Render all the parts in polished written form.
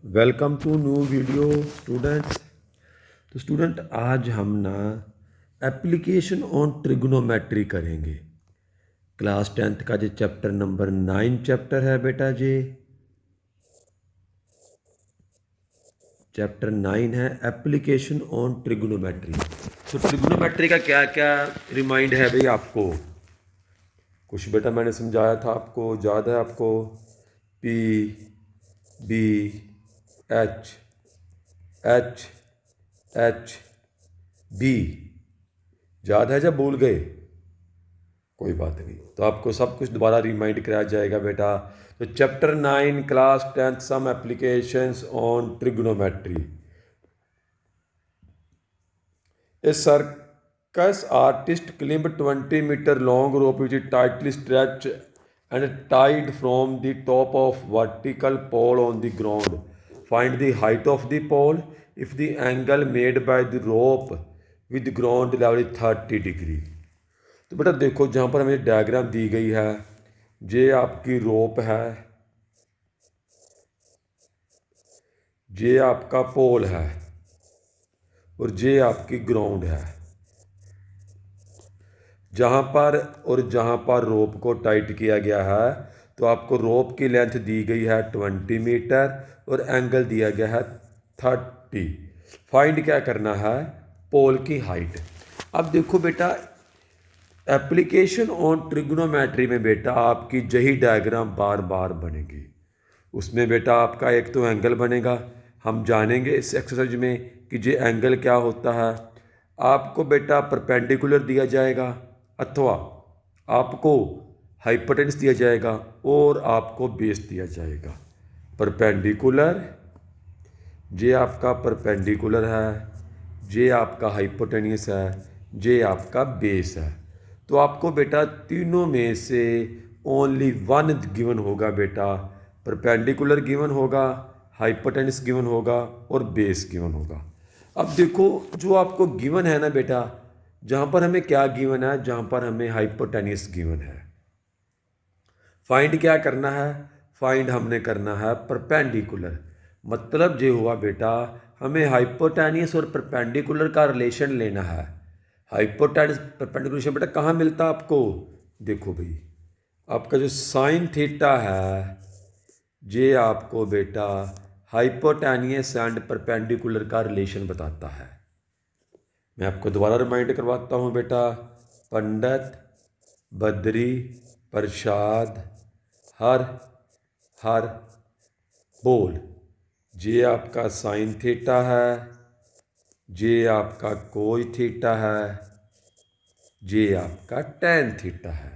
Welcome to new video students. तो student आज हम ना एप्लीकेशन ऑन ट्रिग्नोमेट्री करेंगे। क्लास 10th का जो चैप्टर नंबर 9 चैप्टर है बेटा जी, चैप्टर 9 है एप्लीकेशन ऑन ट्रिग्नोमेट्री। तो ट्रिग्नोमेट्री का क्या क्या रिमाइंड है भाई आपको? कुछ बेटा मैंने समझाया था आपको, याद है आपको? P, B, H, H, H, B, याद है जब भूल गए? कोई बात नहीं, तो आपको सब कुछ दोबारा रिमाइंड कराया जाएगा बेटा। तो chapter 9 class 10th some applications on trigonometry. A circus artist climb 20-meter long rope which is tightly stretched and tied from the top of vertical pole on the ground. Find the height of the pole if the angle made by the rope with ground level is 30 degree। तो बेटा देखो, जहाँ पर हमें diagram दी गई है, ये आपकी रोप है, ये आपका पोल है और ये आपकी ग्राउंड है। जहाँ पर रोप को टाइट किया गया है, तो आपको रोप की लेंथ दी गई है 20 मीटर और एंगल दिया गया है 30। फाइंड क्या करना है? पोल की हाइट। अब देखो बेटा, एप्लीकेशन ऑन ट्रिग्नोमेट्री में बेटा आपकी यही डायग्राम बार बार बनेगी। उसमें बेटा आपका एक तो एंगल बनेगा, हम जानेंगे इस एक्सरसाइज में कि ये एंगल क्या होता है। आपको बेटा परपेंडिकुलर दिया जाएगा अथवा आपको हाइपोटेन्यूस दिया जाएगा और आपको बेस दिया जाएगा। परपेंडिकुलर, ये आपका परपेंडिकुलर है, ये आपका हाइपोटेन्यूस है, ये आपका बेस है। तो आपको बेटा तीनों में से ओनली वन गिवन होगा बेटा। परपेंडिकुलर गिवन होगा, हाइपोटेन्यूस गिवन होगा और बेस गिवन होगा। अब देखो, जो आपको गिवन है ना बेटा, जहाँ पर हमें क्या गिवन है? जहाँ पर हमें हाइपोटेन्यूस गिवन है। फाइंड क्या करना है? फाइंड हमने करना है परपेंडिकुलर। मतलब ये हुआ बेटा, हमें हाइपोटेन्यूस और परपेंडिकुलर का रिलेशन लेना है। हाइपोटेन्यूस परपेंडिकुलर रिलेशन बेटा कहाँ मिलता है आपको? देखो भाई, आपका जो साइन थीटा है, ये आपको बेटा हाइपोटेन्यूस एंड परपेंडिकुलर का रिलेशन बताता है। मैं आपको दोबारा रिमाइंड करवाता हूँ बेटा। पंडित, बद्री, प्रसाद, हर, हर, बोल। ये आपका साइन थीटा है, ये आपका कोई थीटा है, ये आपका टैन थीटा है।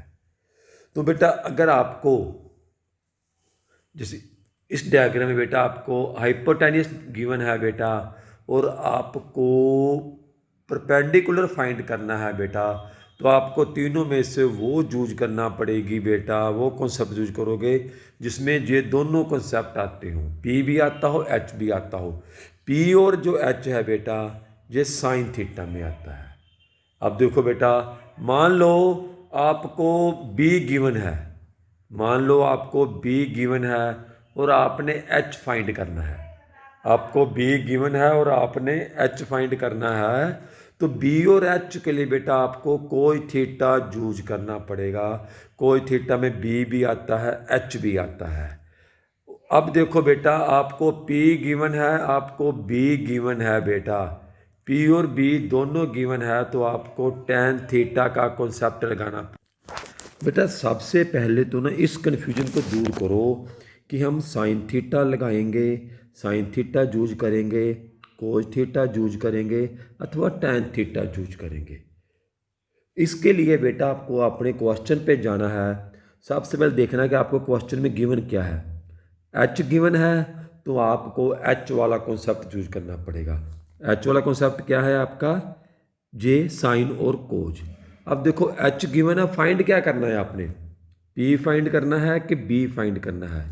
तो बेटा अगर आपको जैसे इस डायग्राम में बेटा आपको हाइपोटेन्यूस गिवन है बेटा और आपको परपेंडिकुलर फाइंड करना है बेटा, तो आपको तीनों में से वो यूज करना पड़ेगी बेटा। वो कॉन्सेप्ट यूज करोगे जिसमें ये दोनों कॉन्सेप्ट आते हों, पी भी आता हो, एच भी आता हो। पी और जो एच है बेटा, ये साइन थीटा में आता है। अब देखो बेटा, मान लो आपको बी गिवन है, मान लो आपको बी गिवन है और आपने एच फाइंड करना है। आपको बी गिवन है और आपने एच फाइंड करना है। तो बी और एच के लिए बेटा आपको कोई थीटा यूज करना पड़ेगा। कोई थीटा में बी भी आता है, एच भी आता है। अब देखो बेटा, आपको पी गिवन है, आपको बी गिवन है बेटा। पी और बी दोनों गिवन है, तो आपको टैन थीटा का कॉन्सेप्ट लगाना। बेटा सबसे पहले तो ना इस कन्फ्यूजन को दूर करो कि हम साइन थीटा लगाएंगे, साइन थीटा यूज करेंगे, कोस थीटा यूज करेंगे अथवा टैन थीटा यूज करेंगे। इसके लिए बेटा आपको अपने क्वेश्चन पे जाना है। सबसे पहले देखना है कि आपको क्वेश्चन में गिवन क्या है। एच गिवन है तो आपको एच वाला कॉन्सेप्ट यूज करना पड़ेगा। एच वाला कॉन्सेप्ट क्या है आपका? जे साइन और कोज। अब देखो एच गिवन है, फाइंड क्या करना है आपने? पी फाइंड करना है कि बी फाइंड करना है?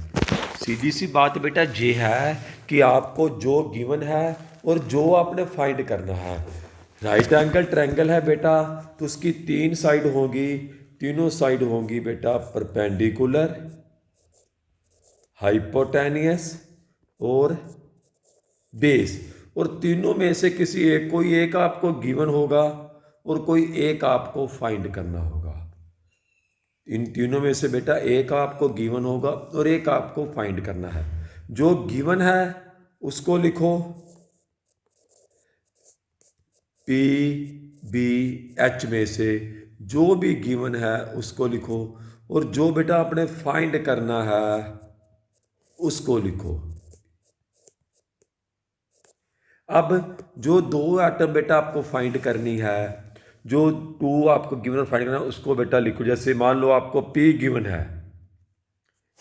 सीधी सी बात बेटा ये है कि आपको जो गिवन है और जो आपने फाइंड करना है। राइट एंगल ट्रायंगल है बेटा, तो उसकी तीन साइड होगी, तीनों साइड होंगी बेटा परपेंडिकुलर, हाइपोटेनियस और बेस, और तीनों में से किसी एक, कोई एक आपको गिवन होगा और कोई एक आपको फाइंड करना होगा। इन तीनों में से बेटा एक आपको गिवन होगा और एक आपको फाइंड करना है। जो गिवन है उसको लिखो पी बी एच में से, जो भी गिवन है उसको लिखो, और जो बेटा आपने फाइंड करना है उसको लिखो। अब जो दो आइटम बेटा आपको फाइंड करनी है, जो टू आपको गिवन और फाइंड करना है उसको बेटा लिखो। जैसे मान लो आपको पी गिवन है,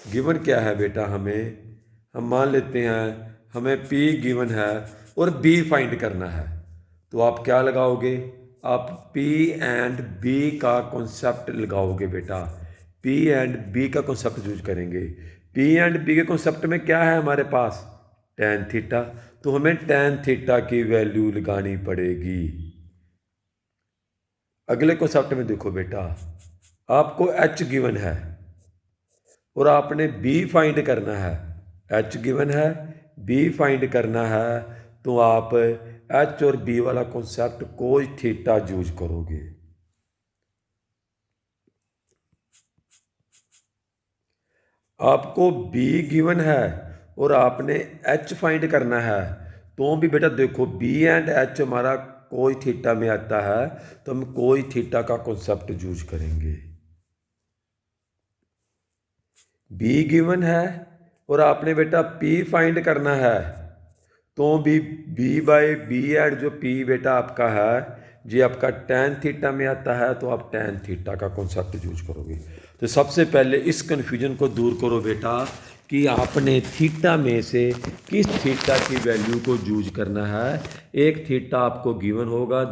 गिवन क्या है बेटा, हम मान लेते हैं हमें पी गिवन है और बी फाइंड करना है, तो आप क्या लगाओगे, आप पी एंड बी का कॉन्सेप्ट लगाओगे बेटा। पी एंड बी का कॉन्सेप्ट यूज करेंगे। पी एंड बी के कॉन्सेप्ट में क्या है हमारे पास, टेन थीटा, तो हमें टेन थीटा की वैल्यू लगानी पड़ेगी। अगले कॉन्सेप्ट में देखो बेटा, आपको एच गिवन है और आपने बी फाइंड करना है। एच गिवन है, बी फाइंड करना है, तो आप एच और बी वाला कॉन्सेप्ट कोई थीटा यूज करोगे। आपको बी गिवन है और आपने एच फाइंड करना है, तो भी बेटा देखो बी एंड एच हमारा कोई थीटा में आता है, तो हम कोई थीटा का कॉन्सेप्ट यूज करेंगे। बी गिवन है और आपने बेटा पी फाइंड करना है, तो भी बी बाई बी एड जो पी बेटा आपका है जी आपका टेन थीटा में आता है, तो आप टेन थीटा का कॉन्सेप्ट यूज करोगे। तो सबसे पहले इस कन्फ्यूजन को दूर करो बेटा कि आपने थीटा में से किस थीटा की वैल्यू को यूज करना है। एक थीटा आपको गिवन होगा,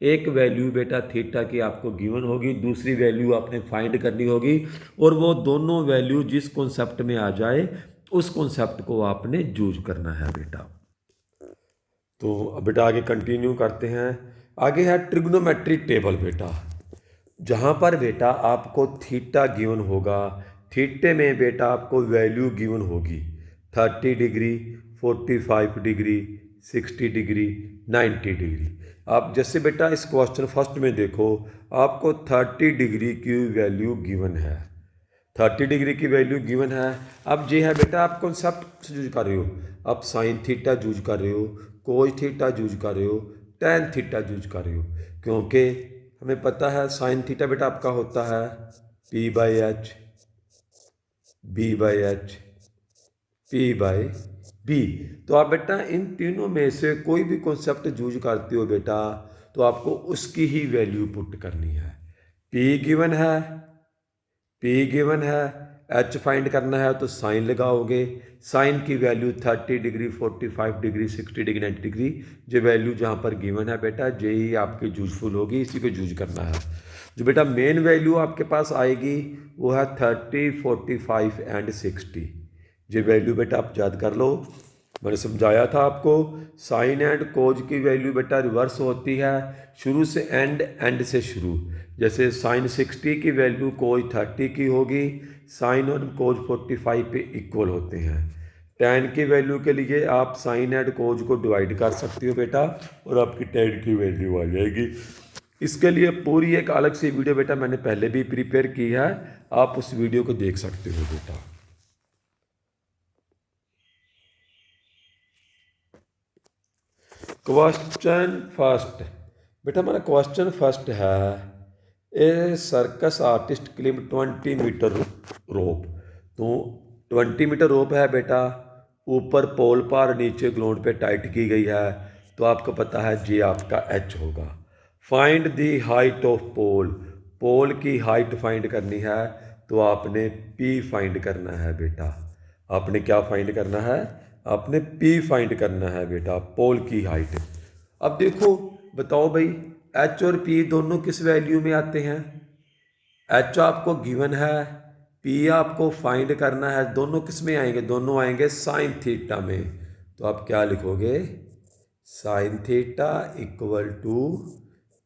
एक वैल्यू बेटा थीटा की आपको गिवन होगी, दूसरी वैल्यू आपने फाइंड करनी होगी, और वो दोनों वैल्यू जिस कॉन्सेप्ट में आ जाए उस कॉन्सेप्ट को आपने यूज करना है बेटा। तो अब बेटा आगे कंटिन्यू करते हैं। आगे है ट्रिग्नोमेट्री टेबल बेटा, जहाँ पर बेटा आपको थीटा गिवन होगा, थीटे में बेटा आपको वैल्यू गिवन होगी 30 डिग्री, 45 डिग्री, 60 डिग्री, 90 डिग्री। आप जैसे बेटा इस क्वेश्चन फर्स्ट में देखो, आपको 30 डिग्री की वैल्यू गिवन है, 30 डिग्री की वैल्यू गिवन है। अब ये है बेटा आप कॉन्सेप्ट यूज कर रहे हो, आप साइन थीटा यूज कर रहे हो, कोई थीटा यूज कर रहे हो, टेन थीटा यूज कर रहे हो, क्योंकि हमें पता है साइन थीटा बेटा आपका होता है P by H, B by H, P by B. तो आप बेटा इन तीनों में से कोई भी कॉन्सेप्ट यूज करते हो बेटा, तो आपको उसकी ही वैल्यू पुट करनी है। पी गिवन है, पी गिवन है, एच फाइंड करना है तो साइन लगाओगे, साइन की value 30 degree, 45 degree, 60 degree, 90 degree, जो वैल्यू जहाँ पर गिवन है बेटा यही आपकी यूजफुल होगी, इसी को यूज करना है। जो बेटा मेन वैल्यू आपके पास आएगी वो है 30, 45 एंड 60। ये वैल्यू बेटा आप याद कर लो, मैंने समझाया था आपको साइन एंड कोज की वैल्यू बेटा रिवर्स होती है, शुरू से एंड, एंड से शुरू। जैसे साइन 60 की वैल्यू कोज 30 की होगी, साइन और कोज 45 पे इक्वल होते हैं। टेन की वैल्यू के लिए आप साइन एंड कोज को डिवाइड कर सकते हो बेटा, और आपकी टेन की वैल्यू आ जाएगी। इसके लिए पूरी एक अलग से वीडियो बेटा मैंने पहले भी प्रिपेयर की है, आप उस वीडियो को देख सकते हो बेटा। क्वेश्चन फर्स्ट बेटा, हमारा क्वेश्चन फर्स्ट है, ए circus artist climb 20 metre rope. तो 20 मीटर रोप है बेटा, ऊपर पोल पर, नीचे ग्राउंड पे टाइट की गई है, तो आपको पता है जी आपका एच होगा। फाइंड दी हाइट ऑफ पोल, पोल की हाइट फाइंड करनी है, तो आपने पी फाइंड करना है बेटा। आपने क्या फाइंड करना है, आपने पी फाइंड करना है बेटा, पोल की हाइट। अब देखो बताओ भाई, एच और पी दोनों किस वैल्यू में आते हैं। एच आपको गिवन है, पी आपको फाइंड करना है, दोनों किस में आएंगे, दोनों आएंगे साइन थीटा में। तो आप क्या लिखोगे, sine theta equal to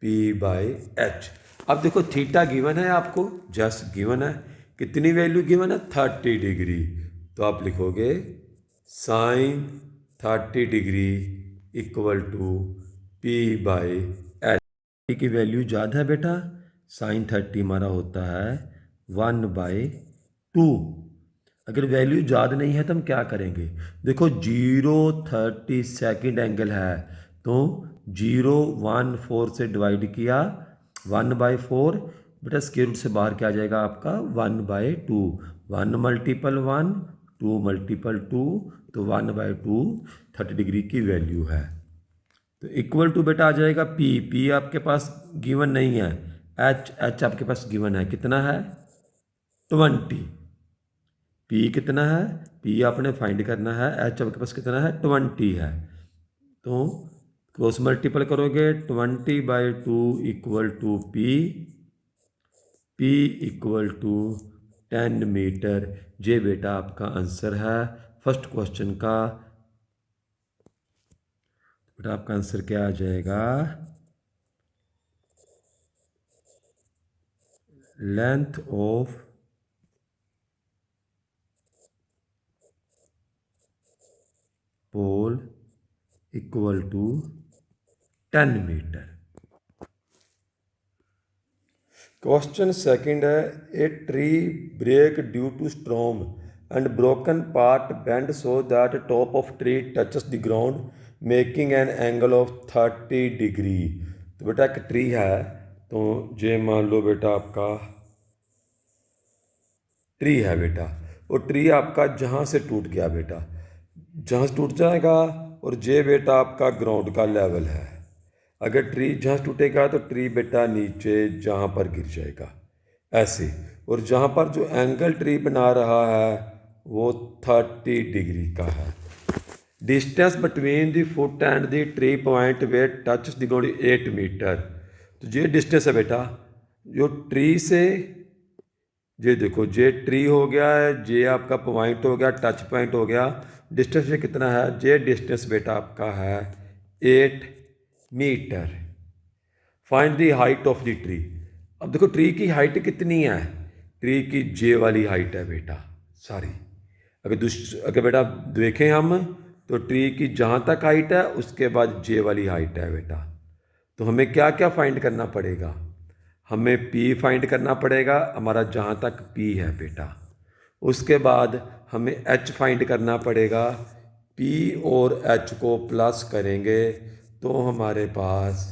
P by H. अब देखो थीटा गिवन है आपको, जस्ट गिवन है, कितनी वैल्यू गिवन है 30 डिग्री, तो आप लिखोगे sine 30 equal to P by H की वैल्यू ज़्यादा है बेटा। साइन 30 हमारा होता है 1/2। अगर वैल्यू ज़्यादा नहीं है तो हम क्या करेंगे? देखो 0 30 सेकेंड एंगल है तो 0 1 4 से डिवाइड किया 1/4। बेटा स्क्वायर रूट से बाहर क्या आ जाएगा आपका 1/2। 1 × 1 2 × 2 तो 1/2 30 की वैल्यू है। तो इक्वल टू बेटा आ जाएगा पी। पी आपके पास गिवन नहीं है। एच आपके पास गिवन है। कितना है? 20। पी कितना है? पी आपने फाइंड करना है। एच आपके पास कितना है? 20 है। तो क्रॉस मल्टीपल करोगे 20/2 equal to P. P equal to 10 metre. ये बेटा आपका आंसर है फर्स्ट क्वेश्चन का। बेटा आपका आंसर क्या आ जाएगा? Length of pole equal to 10 metre. Question second है a tree break due to storm and broken part bend so that top of tree touches the ground making an angle of 30 तो बेटा एक tree है तो ये मान लो बेटा आपका ट्री है बेटा। वो ट्री आपका जहाँ से टूट गया बेटा, जहाँ से टूट जाएगा और जे बेटा आपका ग्राउंड का लेवल है। अगर ट्री जहाँ से टूटेगा तो ट्री बेटा नीचे जहाँ पर गिर जाएगा ऐसे। और जहाँ पर जो एंगल ट्री बना रहा है वो 30 का है। Distance between the foot and the tree point way touch the ground 8 metre. तो ये डिस्टेंस है बेटा जो ट्री से, ये देखो जे ट्री हो गया है, जे आपका पॉइंट हो गया, टच पॉइंट हो गया। डिस्टेंस ये कितना है? जे डिस्टेंस बेटा आपका है 8 metre. Find the height of the tree. अब देखो ट्री की हाइट कितनी है? ट्री की जे वाली हाइट है बेटा सारी। अगर बेटा देखें हम तो ट्री की जहाँ तक हाइट है उसके बाद जे वाली हाइट है बेटा। तो हमें क्या क्या फाइंड करना पड़ेगा? हमें पी फाइंड करना पड़ेगा, हमारा जहाँ तक पी है बेटा। उसके बाद हमें एच फाइंड करना पड़ेगा। पी और एच को प्लस करेंगे तो हमारे पास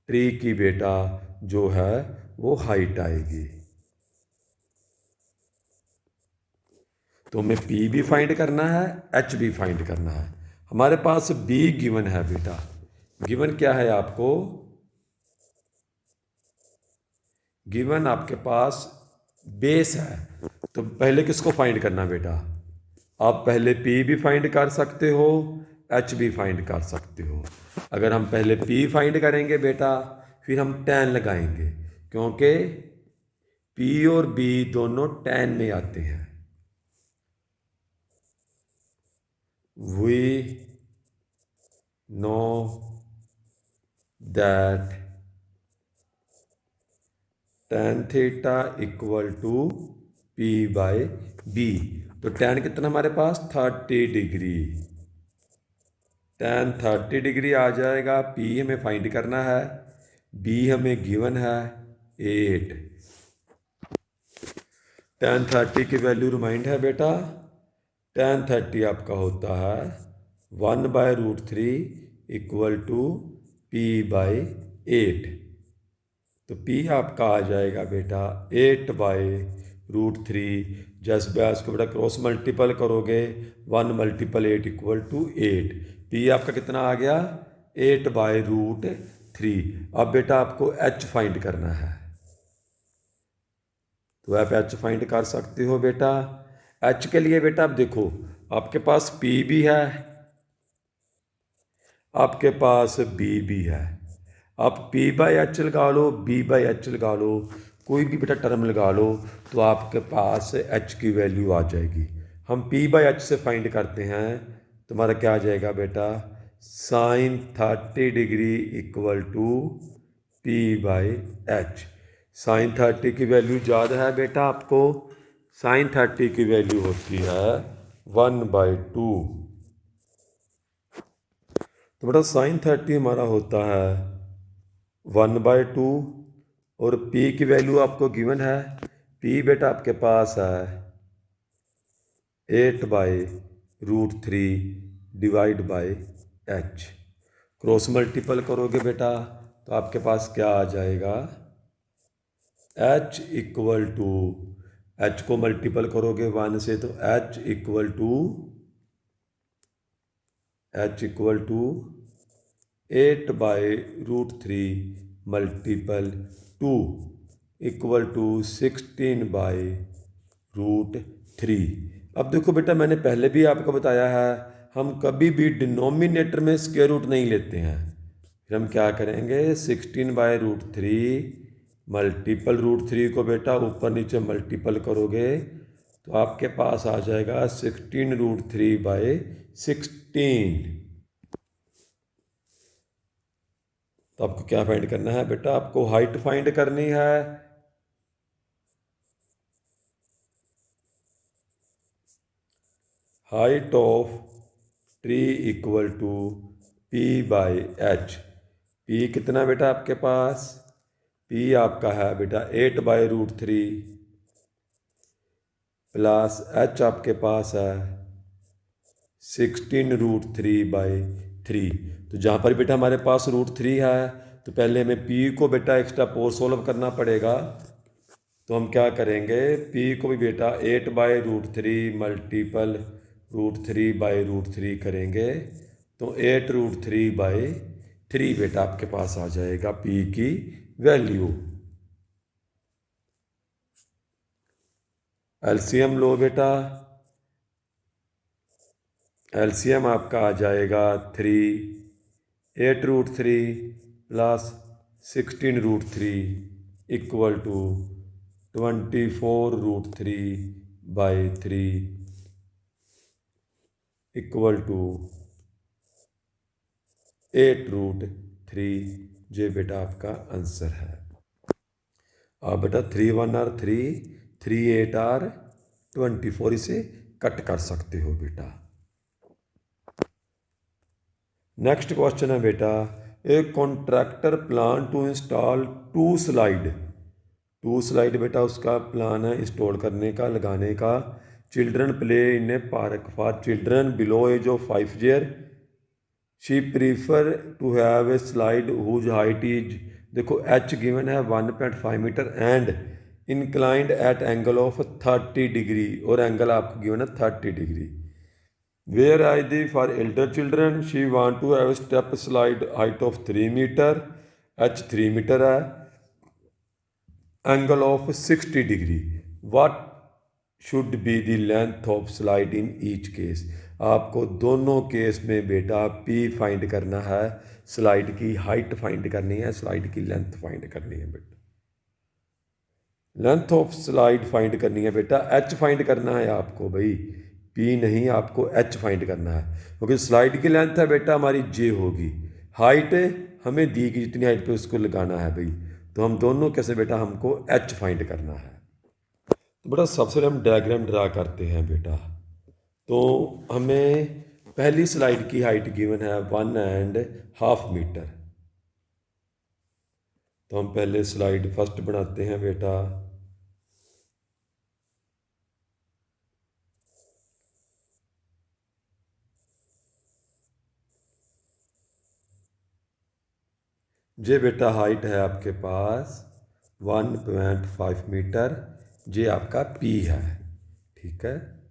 ट्री की बेटा जो है वो हाइट आएगी। तो हमें पी भी फाइंड करना है, एच भी फाइंड करना है। हमारे पास बी गिवन है बेटा। गिवन क्या है आपको? गिवन आपके पास बेस है। तो पहले किसको फाइंड करना बेटा? आप पहले पी भी फाइंड कर सकते हो, एच भी फाइंड कर सकते हो। अगर हम पहले पी फाइंड करेंगे बेटा फिर हम 10 लगाएंगे क्योंकि पी और बी दोनों 10 में आते हैं। We know that tan theta equal to P by B. तो tan कितना हमारे पास 30 tan 30 आ जाएगा। पी हमें फाइंड करना है, बी हमें गिवन है 8। tan 30 की वैल्यू रिमाइंड है बेटा। tan 30 आपका होता है 1/√3 इक्वल टू पी बाई 8। तो P आपका आ जाएगा बेटा 8/√3। जस्ट बैस को बेटा क्रॉस मल्टीपल करोगे 1 × 8 इक्वल टू 8। P आपका कितना आ गया? 8/√3। अब बेटा आपको H फाइंड करना है तो आप H फाइंड कर सकते हो बेटा। H के लिए बेटा आप देखो आपके पास P भी है, आपके पास B भी है। आप P/H लगा लो, B/H लगा लो, कोई भी बेटा टर्म लगा लो तो आपके पास H की वैल्यू आ जाएगी। हम P/H से फाइंड करते हैं तो हमारा क्या आ जाएगा बेटा? sin 30 equal to P/H। sin 30 की वैल्यू ज़्यादा है बेटा आपको। sin 30 की वैल्यू होती है 1/2। तो बेटा साइन 30 हमारा होता है 1/2 और पी की वैल्यू आपको गिवन है। पी बेटा आपके पास है 8/√3 divide by H. Cross multiple करोगे बेटा तो आपके पास क्या आ जाएगा, एच इक्वल टू, एच को मल्टीपल करोगे 1 से तो H equal to 8/√3 multiple 2 equal to 16/√3। अब देखो बेटा मैंने पहले भी आपको बताया है, हम कभी भी डिनोमिनेटर में स्क्वायर रूट नहीं लेते हैं। फिर हम क्या करेंगे, 16/√3 मल्टीपल √3 को बेटा ऊपर नीचे मल्टीपल करोगे तो आपके पास आ जाएगा 16√3/16। तो आपको क्या फाइंड करना है बेटा, आपको हाइट फाइंड करनी है। Height of tree equal to P/H। P कितना बेटा आपके पास, P आपका है बेटा 8/√3 प्लस H आपके पास है 16√3/3। तो जहाँ पर बेटा हमारे पास √3 है तो पहले हमें P को बेटा एक्स्ट्रा पोर सोल्व करना पड़ेगा। तो हम क्या करेंगे, P को भी बेटा 8/√3 मल्टीपल √3/√3 करेंगे तो 8√3/3 बेटा आपके पास आ जाएगा P की वैल्यू। एलसीएम लो बेटा, एलसीएम आपका आ जाएगा 8√3 plus 16√3 equal to 24√3/3 equal to 8√3। ये बेटा आपका आंसर है। अब बेटा 3 1 आर 3, 3 8 आर 24, इसे कट कर सकते हो बेटा। नेक्स्ट क्वेश्चन है बेटा, a contractor plan to install to slide बेटा उसका प्लान है इंस्टॉल करने का, लगाने का। Children play in a park for children below age of 5 year. She prefer to have a slide whose height is, देखो एच गिवन है 1.5 metre and inclined at angle of 30 degree, और angle आपको given है 30 degree. Where I the for elder children, she want to have step slide height of 3 metre, H 3 metre है, angle of 60 degree. What should be the length of slide in each case. आपको दोनों case में बेटा P find करना है, slide की height find करनी है, स्लाइड की लेंथ फाइंड करनी है बेटा। लेंथ ऑफ स्लाइड फाइंड करनी है बेटा, H फाइंड करना है आपको भाई, P नहीं, आपको H फाइंड करना है। क्योंकि स्लाइड की लेंथ है बेटा हमारी J होगी, हाइट हमें दी गई जितनी हाइट पे उसको लगाना है भाई। तो हम दोनों कैसे बेटा, हमको H फाइंड करना है। तो बेटा सबसे पहले हम डायग्राम ड्रा करते हैं बेटा। तो हमें पहली स्लाइड की हाइट गिवन है 1.5 मीटर। तो हम पहले स्लाइड फर्स्ट बनाते हैं बेटा। जे बेटा हाइट है आपके पास 1.5 मीटर, जे आपका P है, ठीक है,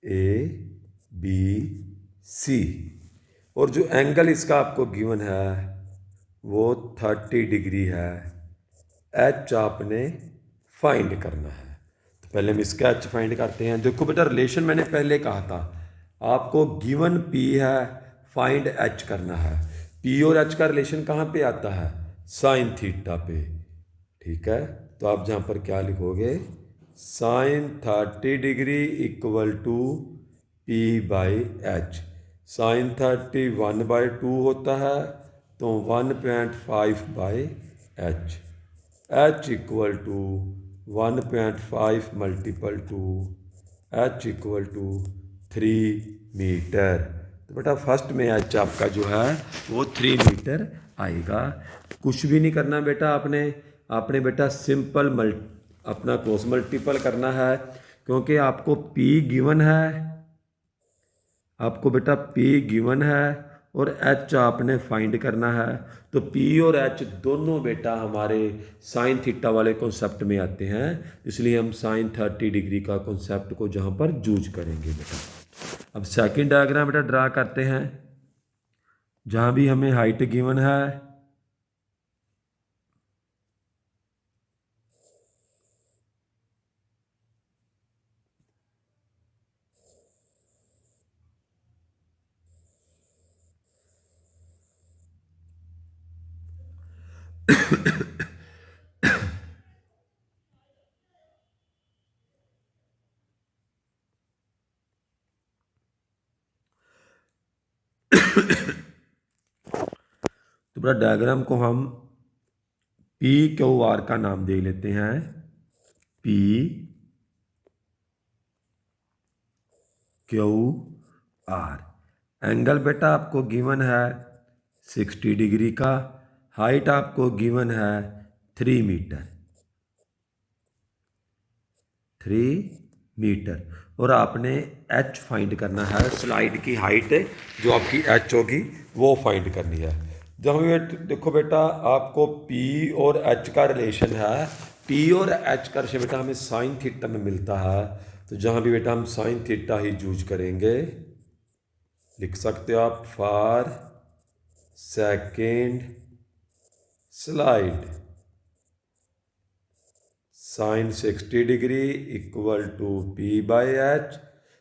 ABC। और जो एंगल इसका आपको गिवन है वो 30 डिग्री है। H आपने फाइंड करना है। तो पहले हम इसका H फाइंड करते हैं। देखो बेटा रिलेशन मैंने पहले कहा था, आपको गिवन P है, फाइंड H करना है। P और H का रिलेशन कहाँ पे आता है, साइन थीटा पे, ठीक है। तो आप जहाँ पर क्या लिखोगे, sine 30 degree equal to P/H। Sine 30 1/2 होता है तो 1.5/H। H equal to 1.5 multiple two H equal to 3 metre. तो तो बेटा फर्स्ट में एच आपका जो है वो 3 मीटर आएगा। कुछ भी नहीं करना बेटा, आपने आपने बेटा सिंपल अपना क्रॉस मल्टीपल करना है, क्योंकि आपको P गिवन है, आपको बेटा P गिवन है और H आपने फाइंड करना है। तो P और H दोनों बेटा हमारे साइन थीटा वाले कॉन्सेप्ट में आते हैं, इसलिए हम साइन 30 डिग्री का कॉन्सेप्ट को जहाँ पर यूज करेंगे बेटा। अब सेकंड डायग्राम बेटा ड्रा करते हैं, जहाँ भी हमें हाइट गिवन है, तो बेटा डायग्राम को हम पी क्यू आर का नाम दे लेते हैं। P Q R. एंगल बेटा आपको गिवन है 60 डिग्री का, हाइट आपको गिवन है 3 मीटर, 3 मीटर, और आपने एच फाइंड करना है, स्लाइड की हाइट जो आपकी एच होगी वो फाइंड करनी है। जब हमें देखो बेटा आपको पी और एच का रिलेशन है, पी और एच का रिलेशन बेटा हमें साइन थीटा में मिलता है, तो जहाँ भी बेटा हम साइन थीटा ही यूज करेंगे, लिख सकते हो आप for second slide sine 60 degree equal to P by H.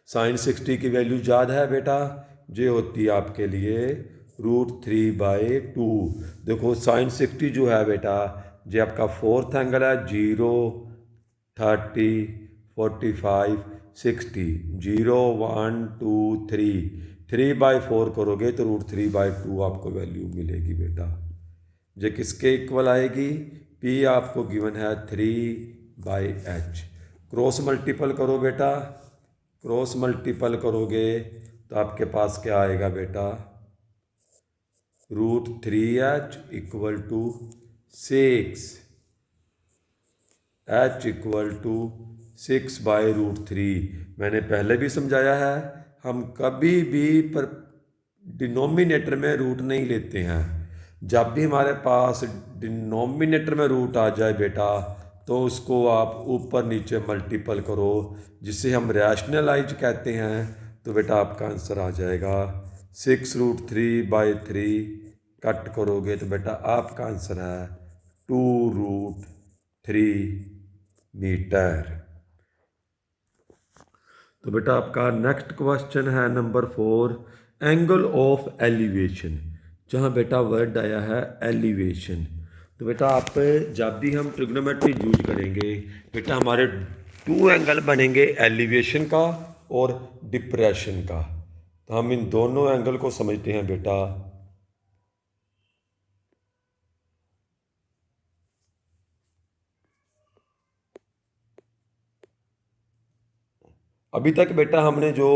Sine 60 की वैल्यू याद है बेटा, ये होती है आपके लिए √3/2। देखो साइन 60 जो है बेटा, ये आपका फोर्थ एंगल है, 0, 30, 45, 60, 0, 1, 2, 3, 3/4 करोगे तो √3/2 आपको वैल्यू मिलेगी बेटा। ये किसके इक्वल आएगी? P आपको गिवन है 3/h। क्रॉस मल्टीपल करो बेटा, क्रॉस मल्टीपल करोगे तो आपके पास क्या आएगा बेटा, √3h equal to 6, h equal to 6/√3। मैंने पहले भी समझाया है, हम कभी भी पर डिनोमिनेटर में रूट नहीं लेते हैं। जब भी हमारे पास डिनोमिनेटर में रूट आ जाए बेटा, तो उसको आप ऊपर नीचे मल्टीपल करो, जिसे हम रैशनलाइज कहते हैं, तो बेटा आपका आंसर आ जाएगा 6√3/3। कट करोगे तो बेटा आपका आंसर है 2√3 मीटर। तो बेटा आपका नेक्स्ट क्वेश्चन है नंबर 4, एंगल ऑफ एलिवेशन, जहाँ बेटा वर्ड आया है एलिवेशन। तो बेटा आप जब भी हम ट्रिग्नोमेट्री यूज करेंगे बेटा, हमारे 2 एंगल बनेंगे, एलिवेशन का और डिप्रेशन का। तो हम इन दोनों एंगल को समझते हैं बेटा। अभी तक बेटा हमने जो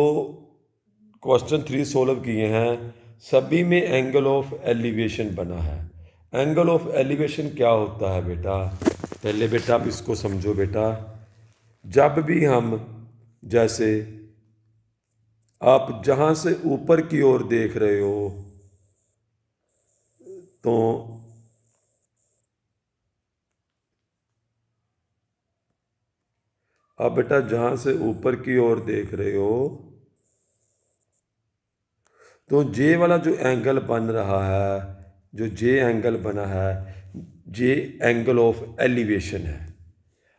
क्वेश्चन 3 सोल्व किए हैं, सभी में एंगल ऑफ एलिवेशन बना है। एंगल ऑफ एलिवेशन क्या होता है बेटा, पहले बेटा आप इसको समझो बेटा। जब भी हम, जैसे आप जहाँ से ऊपर की ओर देख रहे हो, तो आप बेटा जहाँ से ऊपर की ओर देख रहे हो, तो जे वाला जो एंगल बन रहा है, जो जे एंगल बना है, जे एंगल ऑफ एलिवेशन है।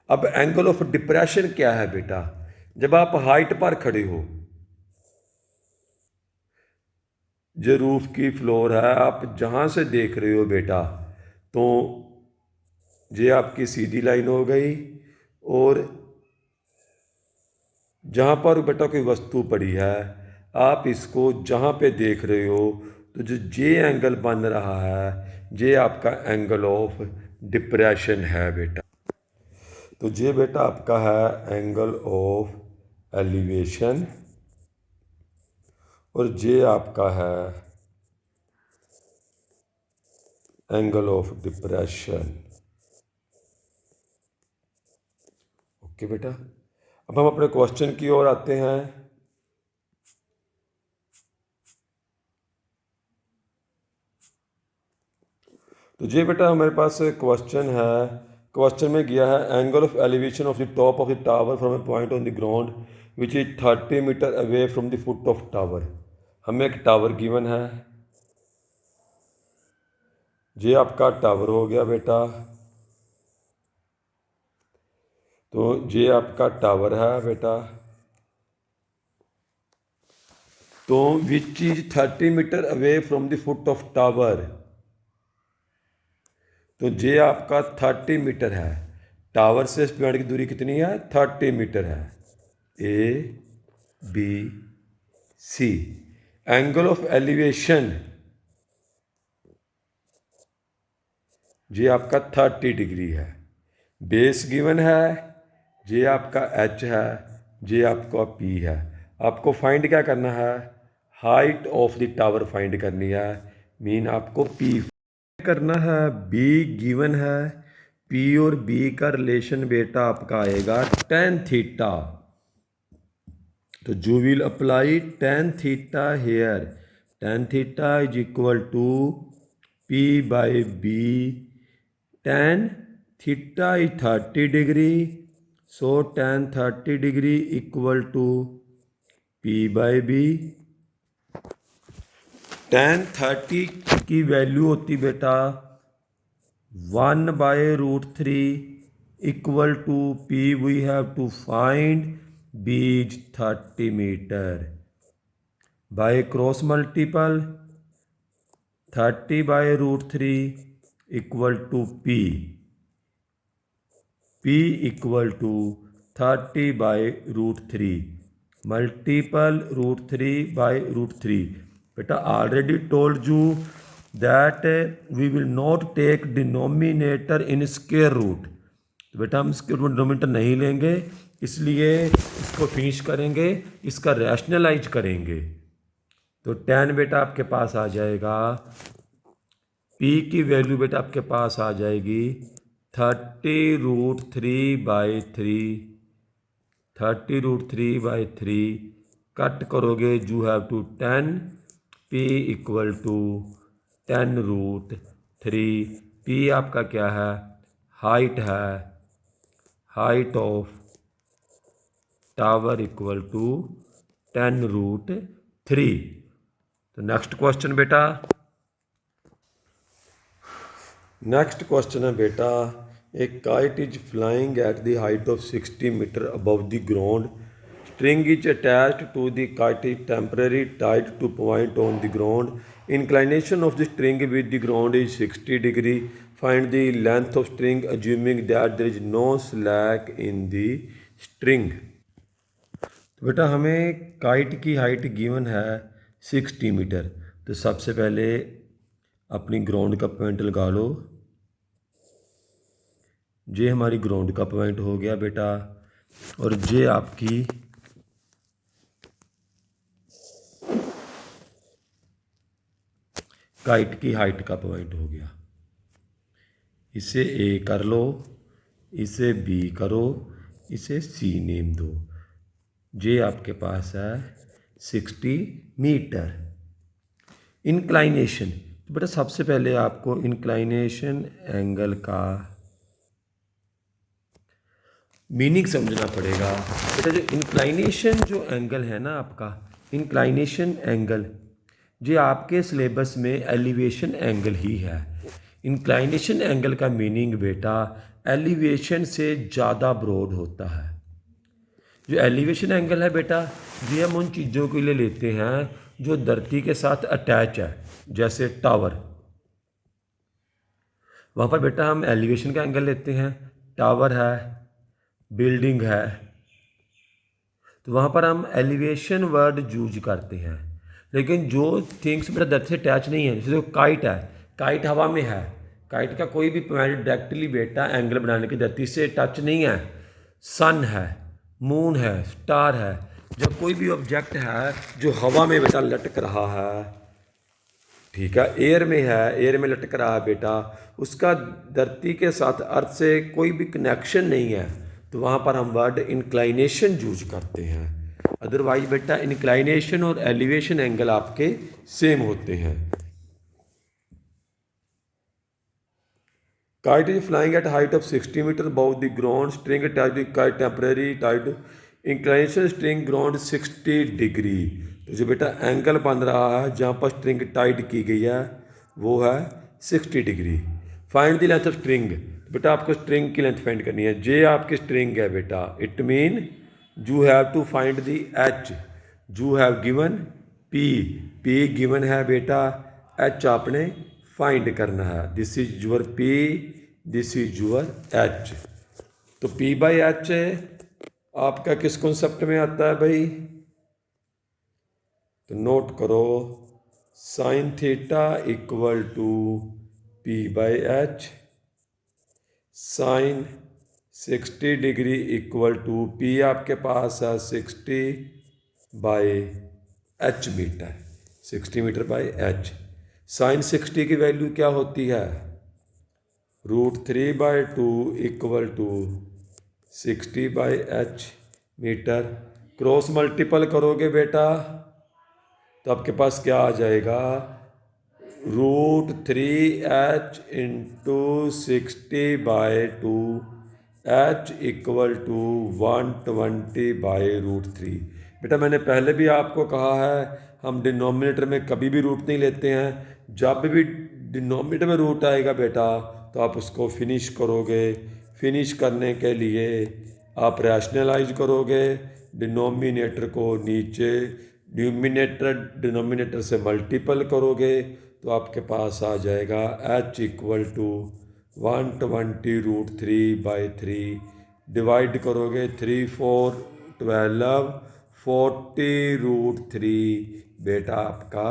अब एंगल ऑफ डिप्रेशन क्या है बेटा, जब आप हाइट पर खड़े हो, जो रूफ की फ्लोर है, आप जहाँ से देख रहे हो बेटा, तो ये आपकी सीधी लाइन हो गई, और जहाँ पर बेटा कोई वस्तु पड़ी है, आप इसको जहाँ पे देख रहे हो, तो जो जे एंगल बन रहा है, ये आपका एंगल ऑफ डिप्रेशन है बेटा। तो ये बेटा आपका है एंगल ऑफ एलिवेशन, और जे आपका है एंगल ऑफ डिप्रेशन। ओके बेटा, अब हम अपने क्वेश्चन की ओर आते हैं। तो ये बेटा हमारे पास क्वेश्चन है। क्वेश्चन में गया है angle of elevation of the top of the tower from a point on the ground which is 30 metre away from the foot of tower. हमें एक टावर गिवन है। ये आपका टावर हो गया बेटा। तो ये आपका टावर है बेटा। तो which is 30 metre away from the foot of tower. तो ये आपका 30 मीटर है। टावर से इस पॉइंट की दूरी कितनी है? 30 मीटर है। A B C. Angle of elevation ये आपका 30 डिग्री है। बेस गिवन है। ये आपका एच है। ये आपका पी है। आपको फाइंड क्या करना है? Height of the tower find करनी है। मीन आपको पी करना है। बी गिवन है। पी और बी का रिलेशन बेटा आपका आएगा tan थीटा। तो जो will apply tan theta here. tan theta is equal to P by B. tan theta is 30 degree. So tan 30 degree equal to P by B. tan 30 की value होती बेटा 1/√3 equal to P we have to find B is 30 metre. By cross multiple 30/√3 equal to P. P equal to 30/√3 multiple √3/√3। बेटा already told you that we will not take denominator in square root. तो बेटा हम square root denominator नहीं लेंगे, इसलिए इसको finish करेंगे, इसका रैशनलाइज करेंगे। तो tan बेटा आपके पास आ जाएगा, p की वैल्यू बेटा आपके पास आ जाएगी 30√3/3। 30√3/3 कट करोगे you have to 10। p equal to 10√3। p आपका क्या है? हाइट है। Height of tower equal to 10√3। तो नेक्स्ट क्वेश्चन बेटा। नेक्स्ट क्वेश्चन है बेटा a kite is flying at the height of 60 metre above the ground. String is attached to the kite is temporary tied to point on the ground. Inclination of the string with the ground is 60 degree. Find the length of string assuming that there is no slack in the string. तो बेटा हमें kite की height given है 60 metre. तो सबसे पहले अपनी ground का पॉइंट लगा लो। ये हमारी ग्राउंड का पॉइंट हो गया बेटा, और ये आपकी काइट की हाइट का पॉइंट हो गया। इसे ए कर लो, इसे बी करो, इसे सी नेम दो। ये आपके पास है 60 मीटर। इंक्लाइनेशन, तो बेटा सबसे पहले आपको इंक्लाइनेशन एंगल का मीनिंग समझना पड़ेगा। बेटा जो इंक्लाइनेशन जो एंगल है ना आपका, इंक्लाइनेशन एंगल ये आपके सिलेबस में एलिवेशन एंगल ही है। इंक्लाइनेशन एंगल का मीनिंग बेटा एलिवेशन से ज़्यादा ब्रॉड होता है। जो एलिवेशन एंगल है बेटा ये हम उन चीज़ों के लिए लेते हैं जो धरती के साथ अटैच है, जैसे टावर। वहाँ पर बेटा हम एलिवेशन का एंगल लेते हैं। टावर है, बिल्डिंग है, तो वहाँ पर हम एलिवेशन वर्ड यूज करते हैं। लेकिन जो थिंग्स बेटा धरती से अटैच नहीं है, जैसे काइट है, काइट हवा में है, काइट का कोई भी पॉइंट डायरेक्टली बेटा एंगल बनाने की धरती से टच नहीं है। सन है, मून है, स्टार है, जब कोई भी ऑब्जेक्ट है जो हवा में बेटा लटक रहा है, ठीक है, एयर में है, एयर में लटक रहा है बेटा, उसका धरती के साथ अर्थ से कोई भी कनेक्शन नहीं है, तो वहाँ पर हम वर्ड इंक्लाइनेशन यूज करते हैं। अदरवाइज बेटा इंक्लाइनेशन और एलिवेशन एंगल आपके सेम होते हैं। Kite is flying at a height of 60 meters above the ground. String attached to the kite temporary tied. Inclination string ground 60 degree. तो जो बेटा एंगल बन रहा है जहाँ पर स्ट्रिंग टाइट की गई है वो है 60 degree. Find the length of string. बेटा आपको स्ट्रिंग की लेंथ फाइंड करनी है। जे आपकी स्ट्रिंग है बेटा, it mean you have to find the H. You have given P, P given है बेटा, एच आपने फाइंड करना है। This is your P, this is your H. तो पी बाई एच आपका किस कॉन्सेप्ट में आता है भाई? तो नोट करो, sine theta equal to P by H, sine 60 degree equal to P आपके पास है 60 by H metre, 60 metre by H. Sine 60 की वैल्यू क्या होती है? √3/2 equal to 60 by H metre. Cross multiple करोगे बेटा तो आपके पास क्या आ जाएगा? √3h into 60/2, h equal to 120/√3। बेटा मैंने पहले भी आपको कहा है हम डिनोमिनेटर में कभी भी रूट नहीं लेते हैं। जब भी डिनोमिनेटर में रूट आएगा बेटा तो आप उसको फिनिश करोगे। फिनिश करने के लिए आप रैशनलाइज करोगे, डिनोमिनेटर को नीचे न्यूमिनेटर डिनोमिनेटर से मल्टीपल करोगे तो आपके पास आ जाएगा h इक्वल टू 120√3/3। डिवाइड करोगे 3 4 12 40√3 बेटा आपका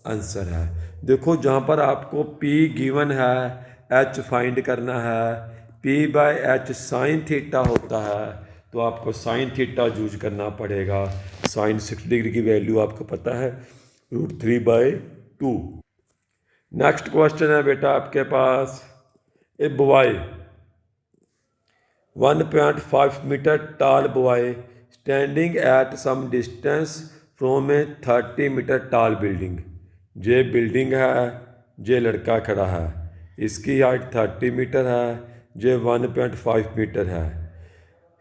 आंसर है। देखो जहाँ पर आपको P गिवन है, H फाइंड करना है, P by h sine theta होता है तो आपको साइन थीटा यूज करना पड़ेगा। साइन 60 डिग्री की वैल्यू आपको पता है √3/2। नेक्स्ट क्वेश्चन है बेटा आपके पास, a boy 1.5 metre tall boy standing at some distance from a 30 metre tall building। ये बिल्डिंग है, ये लड़का खड़ा है, इसकी हाइट 30 मीटर है, ये 1.5 मीटर है।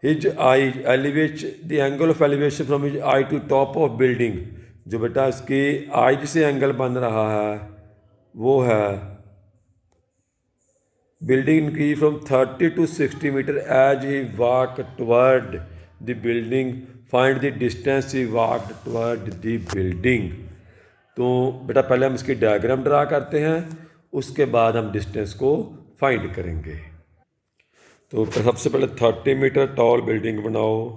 His eye elevate the angle of elevation from his eye to top of building. जो बेटा इसकी आई से एंगल बन रहा है वो है building increased from 30 to 60 meter as he walked toward the building. Find the distance he walked toward the building। तो बेटा पहले हम इसकी डायग्राम ड्रा करते हैं, उसके बाद हम डिस्टेंस को फाइंड करेंगे। तो सबसे पहले 30 मीटर टॉल बिल्डिंग बनाओ।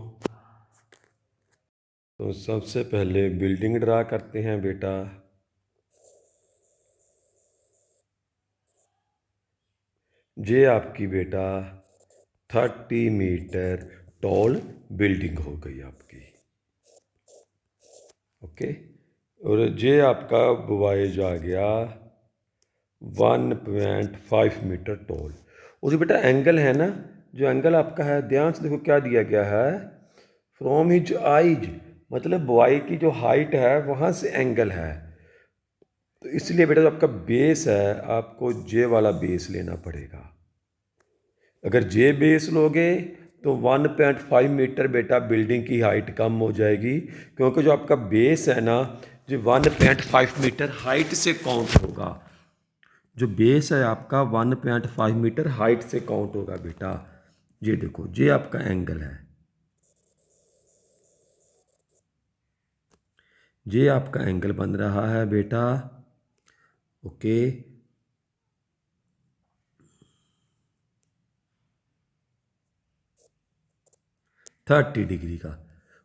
तो सबसे पहले बिल्डिंग ड्रा करते हैं बेटा। ये आपकी बेटा 30 मीटर टॉल बिल्डिंग हो गई आपकी, ओके। और ये आपका बॉयज आ गया 1.5 मीटर टॉल। और जो बेटा एंगल है ना, जो एंगल आपका है, ध्यान से देखो क्या दिया गया है, फ्रॉम हिज आइज, मतलब बॉय की जो हाइट है वहाँ से एंगल है। तो इसलिए बेटा जो आपका बेस है आपको जे वाला बेस लेना पड़ेगा। अगर जे बेस लोगे तो 1.5 मीटर बेटा बिल्डिंग की हाइट कम हो जाएगी, क्योंकि जो आपका बेस है ना जो 1.5 मीटर हाइट से काउंट होगा। जो बेस है आपका 1.5 मीटर हाइट से काउंट होगा बेटा। ये देखो ये आपका एंगल है, ये आपका एंगल बन रहा है बेटा, ओके। 30 डिग्री का।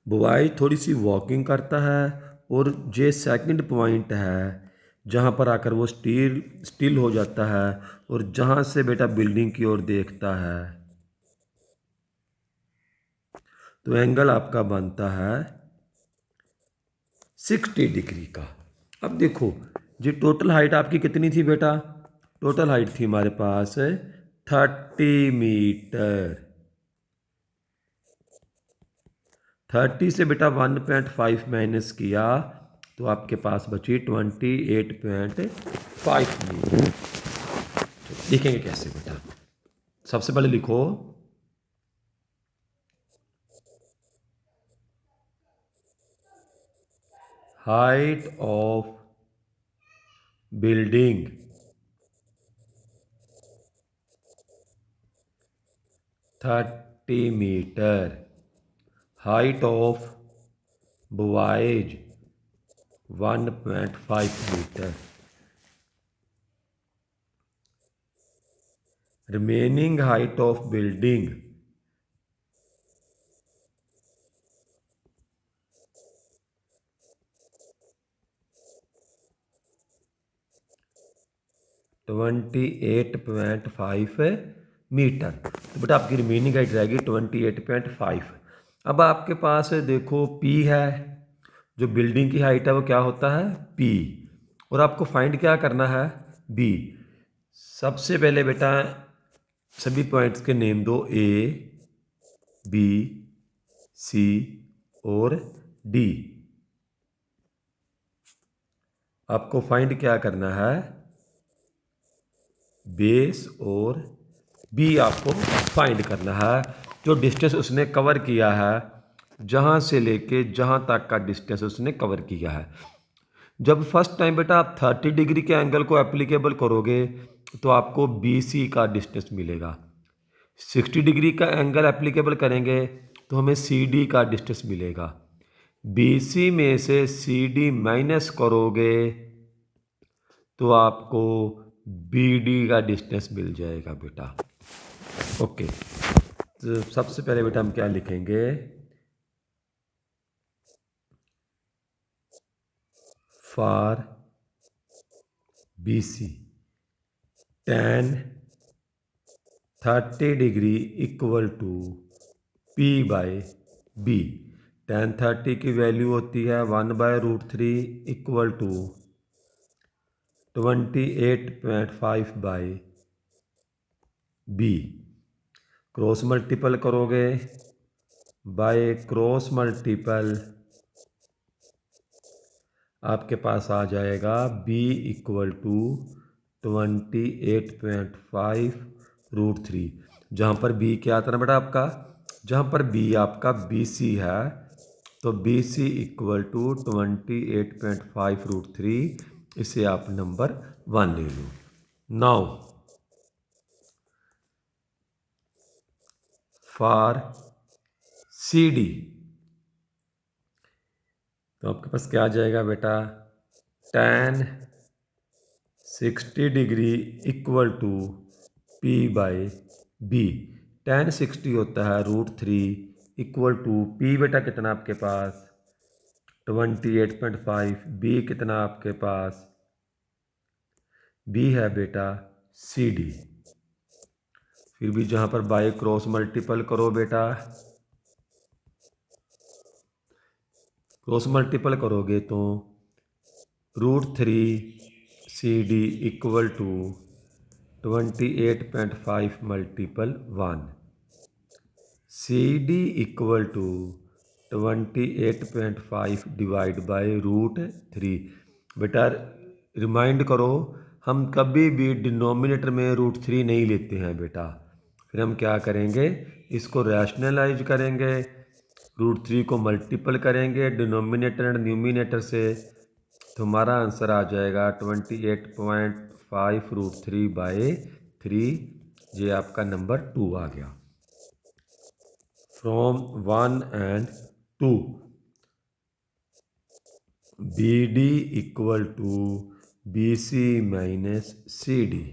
बॉय थोड़ी सी वॉकिंग करता है और ये सेकंड पॉइंट है जहाँ पर आकर वो स्टिल हो जाता है और जहाँ से बेटा बिल्डिंग की ओर देखता है तो एंगल आपका बनता है 60 डिग्री का। अब देखो जी टोटल हाइट आपकी कितनी थी बेटा, टोटल हाइट थी हमारे पास 30 मीटर। 30 से बेटा 1.5 माइनस किया तो आपके पास बची 28.5 मीटर। लिखेंगे कैसे बेटा, सबसे पहले लिखो height of building 30 metre, height of boys 1.5 metre, remaining height of building 28.5 metre. तो बेटा आपकी रिमेनिंग हाइट रहेगी 28.5। अब आपके पास देखो पी है, जो बिल्डिंग की हाइट है वो क्या होता है पी, और आपको फाइंड क्या करना है बी। सबसे पहले बेटा सभी पॉइंट्स के नेम दो, ए बी सी और डी। आपको फाइंड क्या करना है, बेस और बी आपको फाइंड करना है। जो डिस्टेंस उसने कवर किया है, जहाँ से लेके जहाँ तक का डिस्टेंस उसने कवर किया है। जब फर्स्ट टाइम बेटा आप 30 डिग्री के एंगल को एप्लीकेबल करोगे तो आपको बी सी का डिस्टेंस मिलेगा। 60 डिग्री का एंगल एप्लीकेबल करेंगे तो हमें सी डी का डिस्टेंस मिलेगा। बी सी में से सी डी माइनस करोगे तो आपको बी डी का डिस्टेंस मिल जाएगा बेटा। ओके, तो सबसे पहले बेटा हम क्या लिखेंगे, for B C tan 30 degree equal to P by B. tan 30 की वैल्यू होती है 1/√3 equal to 28.5 by B. Cross multiple करोगे, बाय क्रॉस मल्टीपल आपके पास आ जाएगा b इक्वल टू 28.5√3। जहाँ पर b क्या आता है बेटा आपका, जहाँ पर b आपका BC है तो BC इक्वल टू 28.5√3, इसे आप नंबर 1 ले लो। नाउ फॉर CD तो आपके पास क्या आ जाएगा बेटा, tan 60 degree equal to P by B. tan 60 होता है √3 इक्वल टू पी बेटा कितना आपके पास 28.5, बी कितना आपके पास, बी है बेटा सी डी। फिर भी जहाँ पर बाई क्रॉस मल्टीपल करो बेटा, क्रॉस मल्टीपल करोगे तो √3 C D equal to 28.5 multiple 1, C D equal to 28.5 divide by √3। बेटा रिमाइंड करो, हम कभी भी डिनोमिनेटर में √3 नहीं लेते हैं बेटा। फिर हम क्या करेंगे, इसको रैशनलाइज करेंगे, √3 को मल्टीपल करेंगे डिनोमिनेटर एंड न्यूमिनेटर से, तो हमारा आंसर आ जाएगा 28.5√3/3। ये आपका नंबर 2 आ गया। From 1 and 2 B D equal to B C minus C D.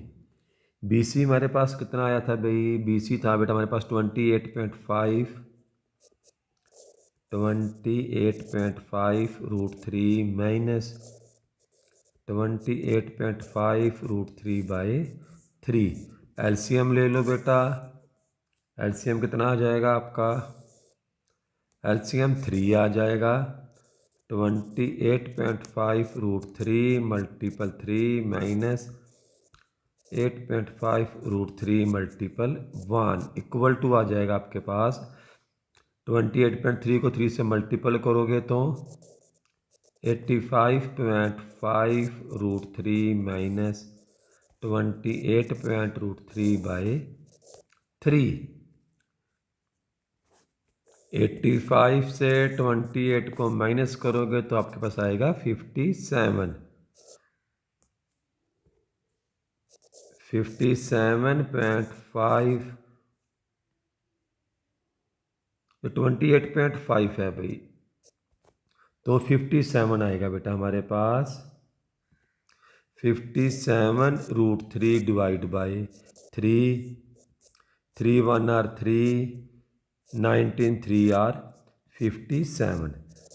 B C हमारे पास कितना आया था भाई, बी सी था बेटा हमारे पास 28.5 माइनस 28.5√3/3। एलसीएम ले लो बेटा, एलसीएम कितना आ जाएगा आपका, एलसीएम 3 आ जाएगा। 28.5 root 3 multiple 3 minus 8.5 root 3 multiple 1 equal to आ जाएगा आपके पास 28.3 को 3 से मल्टीपल करोगे तो 85.5 रूट 3 माइनस 28 रूट 3 बाई 3। 85 से 28 को माइनस करोगे तो आपके पास आएगा 57। 57.5 तो 28.5 है भाई, तो 57 आएगा बेटा हमारे पास। 57 root 3 divide by 3, 3 1 are 3, 19 3 are 57।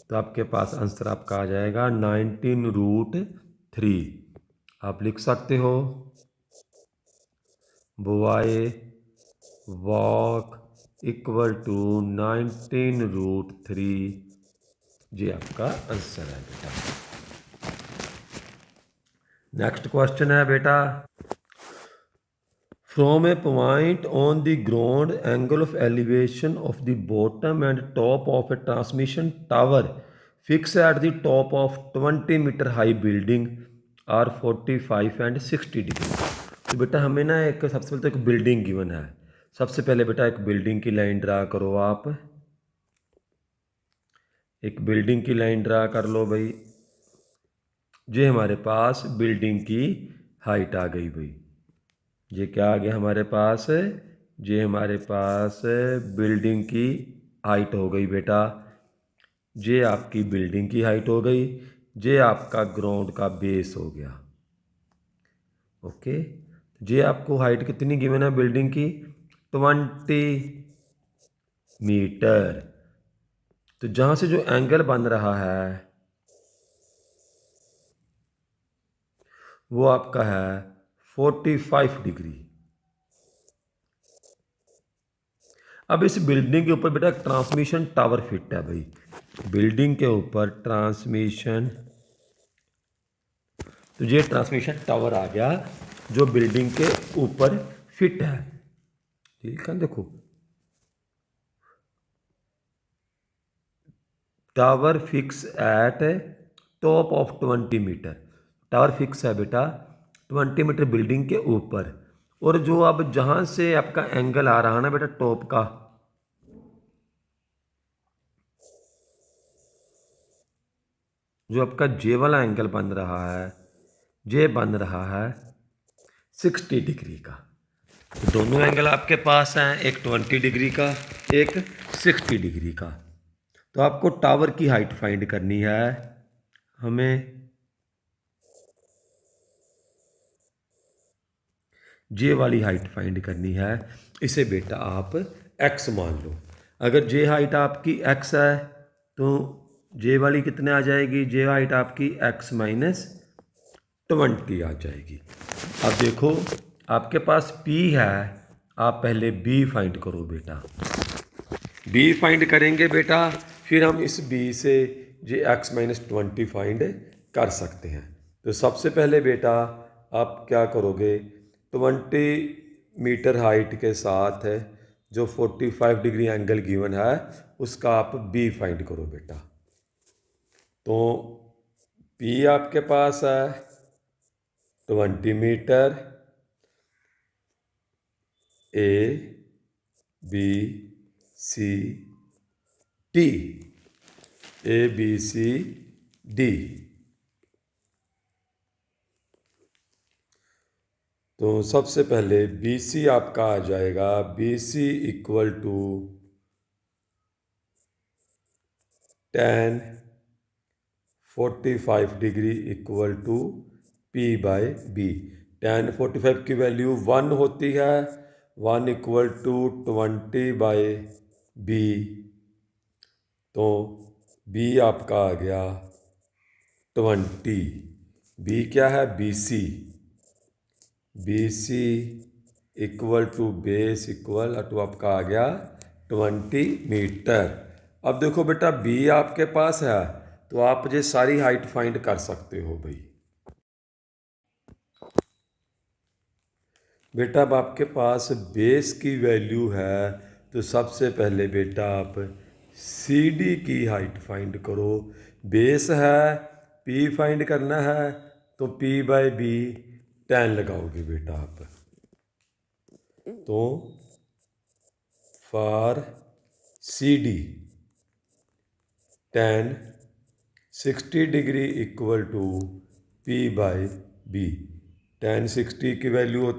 तो आपके पास आंसर आपका आ जाएगा 19 रूट 3। आप लिख सकते हो boy walk equal to 19 root 3। ये आपका आंसर है बेटा। नेक्स्ट क्वेश्चन है बेटा, from a point on the ground angle of elevation of the bottom and top of a transmission tower fix at the top of 20 metre high building are 45 and 60 degree. तो बेटा हमें ना एक सबसे पहले तो एक बिल्डिंग गिवन है। सबसे पहले बेटा एक बिल्डिंग की लाइन ड्रा करो। आप एक बिल्डिंग की लाइन ड्रा कर लो भाई। ये हमारे पास बिल्डिंग की हाइट आ गई भाई। ये क्या आ गया हमारे पास, ये हमारे पास बिल्डिंग की हाइट हो गई बेटा। ये आपकी बिल्डिंग की हाइट हो गई, ये आपका ग्राउंड का बेस हो गया। ओके, ये आपको हाइट कितनी गिवन है बिल्डिंग की, 20 मीटर। तो जहाँ से जो एंगल बन रहा है वो आपका है 45 डिग्री। अब इस बिल्डिंग के ऊपर बेटा ट्रांसमिशन टावर फिट है भाई। बिल्डिंग के ऊपर ट्रांसमिशन, तो ये ट्रांसमिशन टावर आ गया जो बिल्डिंग के ऊपर फिट है। ठीक है, देखो tower fix at top of 20 metre. Tower fix है बेटा 20 मीटर बिल्डिंग के ऊपर। और जो अब जहां से आपका एंगल आ रहा है ना बेटा टॉप का, जो आपका जे वाला एंगल बन रहा है, जे बन रहा है 60 डिग्री का। तो दोनों एंगल आपके पास हैं, एक 20 डिग्री का, एक 60 डिग्री का। तो आपको टावर की हाइट फाइंड करनी है। हमें जे वाली हाइट फाइंड करनी है। इसे बेटा आप एक्स मान लो। अगर जे हाइट आपकी एक्स है तो जे वाली कितने आ जाएगी, जे हाइट आपकी एक्स माइनस 20 आ जाएगी। अब देखो आपके पास P है, आप पहले B फाइंड करो बेटा। B फाइंड करेंगे बेटा, फिर हम इस B से जे एक्स माइनस 20 फाइंड कर सकते हैं। तो सबसे पहले बेटा आप क्या करोगे, 20 मीटर हाइट के साथ जो 45 डिग्री एंगल गिवन है उसका आप B फाइंड करो बेटा। तो P आपके पास है 20 metre, A B C D, A B C D। तो सबसे पहले BC आपका आ जाएगा, BC equal to tan 45 degree equal to P by B। tan 45 की वैल्यू 1 होती है, 1 इक्वल टू 20 बाय B। तो B आपका आ गया 20। B क्या है, BC। BC equal to base equal to आपका आ गया 20 मीटर। अब देखो बेटा B आपके पास है तो आप ये सारी हाइट फाइंड कर सकते हो भाई। बेटा अब आपके पास बेस की वैल्यू है, तो सबसे पहले बेटा आप सी डी की हाइट फाइंड करो। बेस है, पी फाइंड करना है, तो पी बाई बी 10 लगाओगे बेटा आप। तो for C D 10 60 degree equal to P by B. 1060 की वैल्यू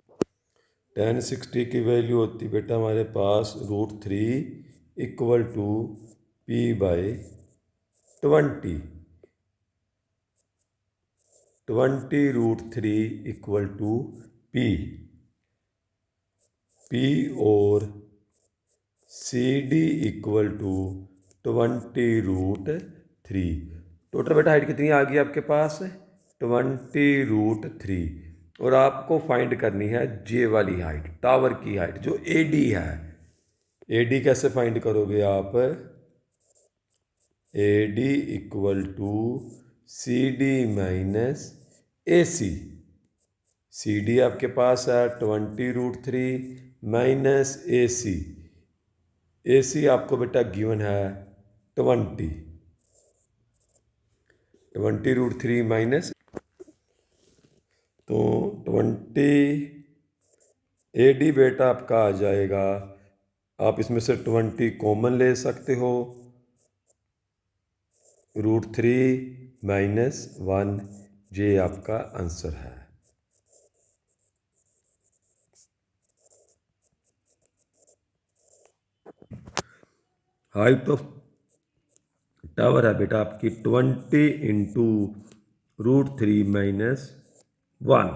1060 की वैल्यू होती बेटा हमारे पास √3 equal to P by 20। 20 √3 equal to P. P और C D equal to 20 √3। Total बेटा हाइट कितनी आ गई आपके पास? 20 √3। और आपको फाइंड करनी है जे वाली हाइट, टावर की हाइट जो ए डी है। ए डी कैसे फाइंड करोगे आप? A D equal to C D minus A C. C D आपके पास है 20 √3 माइनस ए सी। ए सी आपको बेटा गिवन है 20। 20 √3 माइनस, तो 20 ए डी बेटा आपका आ जाएगा, आप इसमें से 20 कॉमन ले सकते हो, √3 माइनस 1, ये आपका आंसर है। हाइट ऑफ टावर है बेटा आपकी 20 × √3 माइनस 1।